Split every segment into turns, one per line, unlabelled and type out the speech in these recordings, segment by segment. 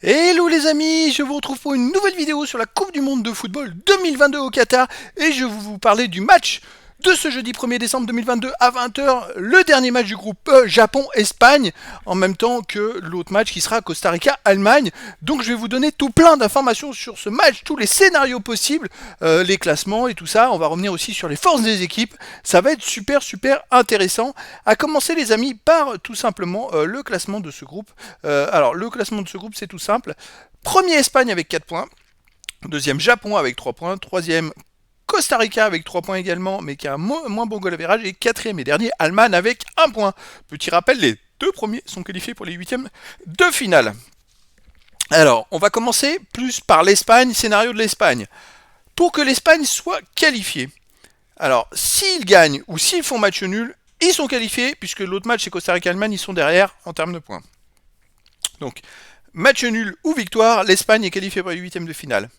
Hello les amis, je vous retrouve pour une nouvelle vidéo sur la Coupe du Monde de football 2022 au Qatar et je vais vous parler du match de ce jeudi 1er décembre 2022 à 20h, le dernier match du groupe E, Japon-Espagne, en même temps que l'autre match qui sera Costa Rica-Allemagne. Donc je vais vous donner tout plein d'informations sur ce match, tous les scénarios possibles, les classements et tout ça. On va revenir aussi sur les forces des équipes, ça va être super intéressant. À commencer les amis par tout simplement le classement de ce groupe. Alors le classement de ce groupe c'est tout simple. Premier Espagne avec 4 points, deuxième Japon avec 3 points, troisième Costa Rica avec 3 points également, mais qui a un moins bon goal average, et quatrième et dernier Allemagne avec 1 point. Petit rappel, les deux premiers sont qualifiés pour les huitièmes de finale. Alors, on va commencer plus par l'Espagne, scénario de l'Espagne. Pour que l'Espagne soit qualifiée, alors s'ils gagnent ou s'ils font match nul, ils sont qualifiés, puisque l'autre match c'est Costa Rica-Allemagne, ils sont derrière en termes de points. Donc, match nul ou victoire, l'Espagne est qualifiée pour les huitièmes de finale.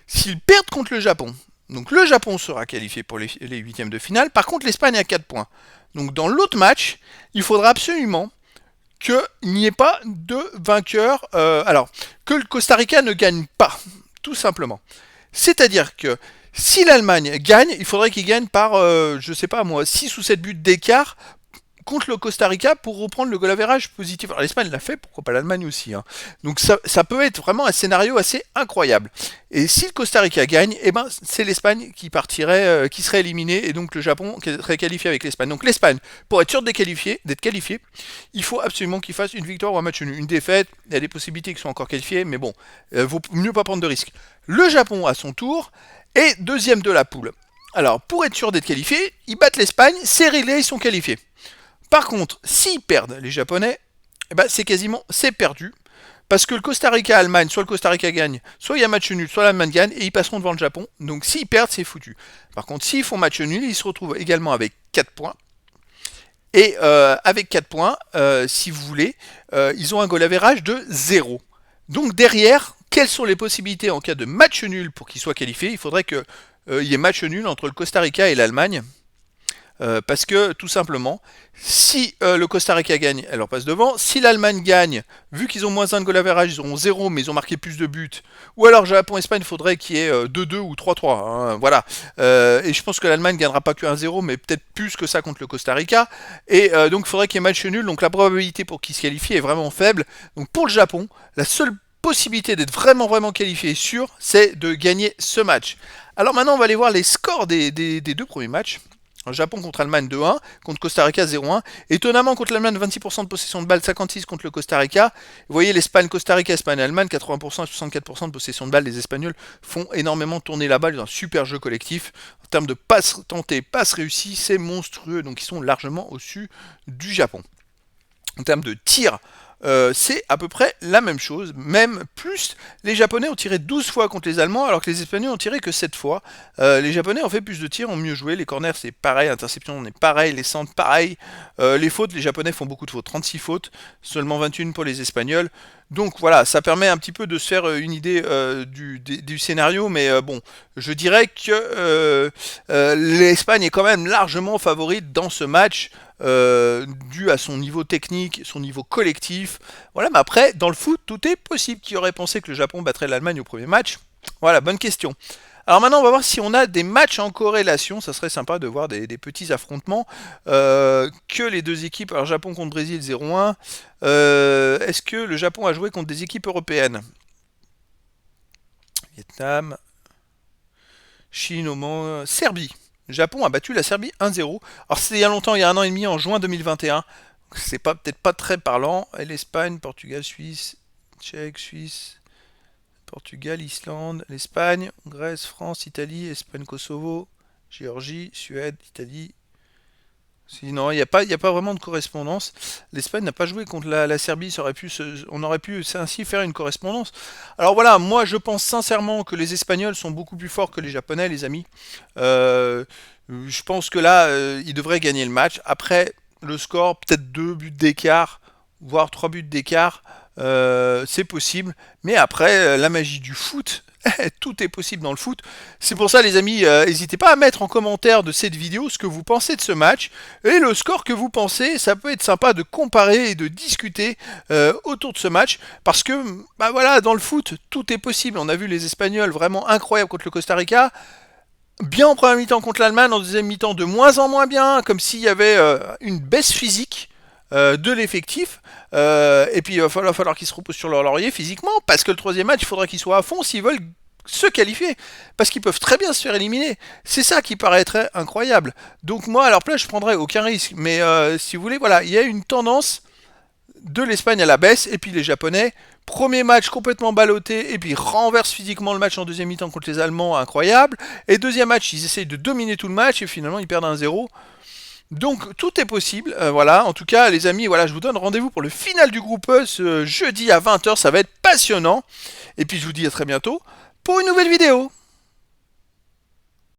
S'ils perdent contre le Japon, donc le Japon sera qualifié pour les huitièmes de finale, par contre l'Espagne a 4 points. Donc dans l'autre match, il faudra absolument qu'il n'y ait pas de vainqueur, alors que le Costa Rica ne gagne pas, tout simplement. C'est-à-dire que si l'Allemagne gagne, il faudrait qu'il gagne par, je sais pas moi, 6 ou 7 buts d'écart contre le Costa Rica pour reprendre le goal average positif. Alors l'Espagne l'a fait, pourquoi pas l'Allemagne aussi, hein. Donc ça peut être vraiment un scénario assez incroyable. Et si le Costa Rica gagne, eh ben c'est l'Espagne qui partirait, qui serait éliminée, et donc le Japon qui serait qualifié avec l'Espagne. Donc l'Espagne, pour être sûr d'être qualifié, il faut absolument qu'il fasse une victoire ou un match nul. Une défaite, il y a des possibilités qu'ils soient encore qualifiés, mais bon, vaut mieux pas prendre de risques. Le Japon à son tour est deuxième de la poule. Alors pour être sûr d'être qualifié, ils battent l'Espagne, c'est réglé, ils sont qualifiés. Par contre, s'ils perdent les Japonais, eh ben c'est perdu. Parce que le Costa Rica-Allemagne, soit le Costa Rica gagne, soit il y a match nul, soit l'Allemagne gagne, et ils passeront devant le Japon. Donc s'ils perdent, c'est foutu. Par contre, s'ils font match nul, ils se retrouvent également avec 4 points. Et avec 4 points, si vous voulez, ils ont un goal average de 0. Donc derrière, quelles sont les possibilités en cas de match nul pour qu'ils soient qualifiés? Il faudrait qu'il y ait match nul entre le Costa Rica et l'Allemagne. Parce que tout simplement, si le Costa Rica gagne, elle leur passe devant. Si l'Allemagne gagne, vu qu'ils ont moins 1 de goal average, ils auront 0, mais ils ont marqué plus de buts. Ou alors Japon-Espagne, il faudrait qu'il y ait 2-2 ou 3-3. Hein, voilà. Et je pense que l'Allemagne ne gagnera pas que 1-0, mais peut-être plus que ça contre le Costa Rica. Et donc il faudrait qu'il y ait match nul. Donc la probabilité pour qu'ils se qualifient est vraiment faible. Donc pour le Japon, la seule possibilité d'être vraiment qualifié sûr, c'est de gagner ce match. Alors maintenant, on va aller voir les scores des deux premiers matchs. Japon contre Allemagne 2-1, contre Costa Rica 0-1. Étonnamment contre l'Allemagne 26% de possession de balle, 56 contre le Costa Rica. Vous voyez l'Espagne, Costa Rica, Espagne, Allemagne, 80% et 64% de possession de balle. Les Espagnols font énormément tourner la balle dans un super jeu collectif. En termes de passes tentées, passes réussies, c'est monstrueux. Donc ils sont largement au-dessus du Japon. En termes de tir, c'est à peu près la même chose, même plus. Les Japonais ont tiré 12 fois contre les Allemands, alors que les Espagnols ont tiré que 7 fois. Les Japonais ont fait plus de tirs, ont mieux joué. Les corners, c'est pareil. Interception, on est pareil. Les centres, pareil. Les fautes, les Japonais font beaucoup de fautes. 36 fautes, seulement 21 pour les Espagnols. Donc voilà, ça permet un petit peu de se faire une idée du scénario, mais bon, je dirais que l'Espagne est quand même largement favorite dans ce match, dû à son niveau technique, son niveau collectif. Voilà, mais après, dans le foot, tout est possible. Qui aurait pensé que le Japon battrait l'Allemagne au premier match? Voilà, bonne question. Alors maintenant, on va voir si on a des matchs en corrélation. Ça serait sympa de voir des petits affrontements. Que les deux équipes, alors Japon contre Brésil 0-1. Est-ce que le Japon a joué contre des équipes européennes? Vietnam, Chine, Oman, Serbie. Le Japon a battu la Serbie 1-0. Alors c'était il y a longtemps, il y a un an et demi, en juin 2021. C'est pas peut-être pas très parlant. Et l'Espagne, Portugal, Suisse, Tchèque, Suisse, Portugal, Islande, l'Espagne, Grèce, France, Italie, Espagne, Kosovo, Géorgie, Suède, Italie. Sinon, il y a pas vraiment de correspondance. L'Espagne n'a pas joué contre la Serbie, on aurait pu ainsi faire une correspondance. Alors voilà, moi je pense sincèrement que les Espagnols sont beaucoup plus forts que les Japonais, les amis. Euh, je pense que là, ils devraient gagner le match. Après, le score, peut-être 2 buts d'écart, voire 3 buts d'écart, c'est possible. Mais après, la magie du foot Tout est possible dans le foot. C'est pour ça, les amis, n'hésitez pas à mettre en commentaire de cette vidéo ce que vous pensez de ce match et le score que vous pensez. Ça peut être sympa de comparer et de discuter autour de ce match parce que, bah voilà, dans le foot, tout est possible. On a vu les Espagnols vraiment incroyables contre le Costa Rica. Bien en première mi-temps contre l'Allemagne, en deuxième mi-temps de moins en moins bien, comme s'il y avait une baisse physique de l'effectif. Et puis il va falloir qu'ils se reposent sur leur laurier physiquement, parce que le troisième match, il faudra qu'ils soient à fond s'ils veulent se qualifier, parce qu'ils peuvent très bien se faire éliminer. C'est ça qui paraîtrait incroyable. Donc moi, à leur place, je prendrais aucun risque. Mais si vous voulez, voilà, il y a une tendance de l'Espagne à la baisse, et puis les Japonais, premier match complètement ballotté, et puis renversent physiquement le match en deuxième mi-temps contre les Allemands, incroyable, et deuxième match, ils essayent de dominer tout le match, et finalement ils perdent 1-0. Donc tout est possible, voilà, en tout cas les amis, voilà, je vous donne rendez-vous pour le final du groupe E ce jeudi à 20h, ça va être passionnant, et puis je vous dis à très bientôt pour une nouvelle vidéo.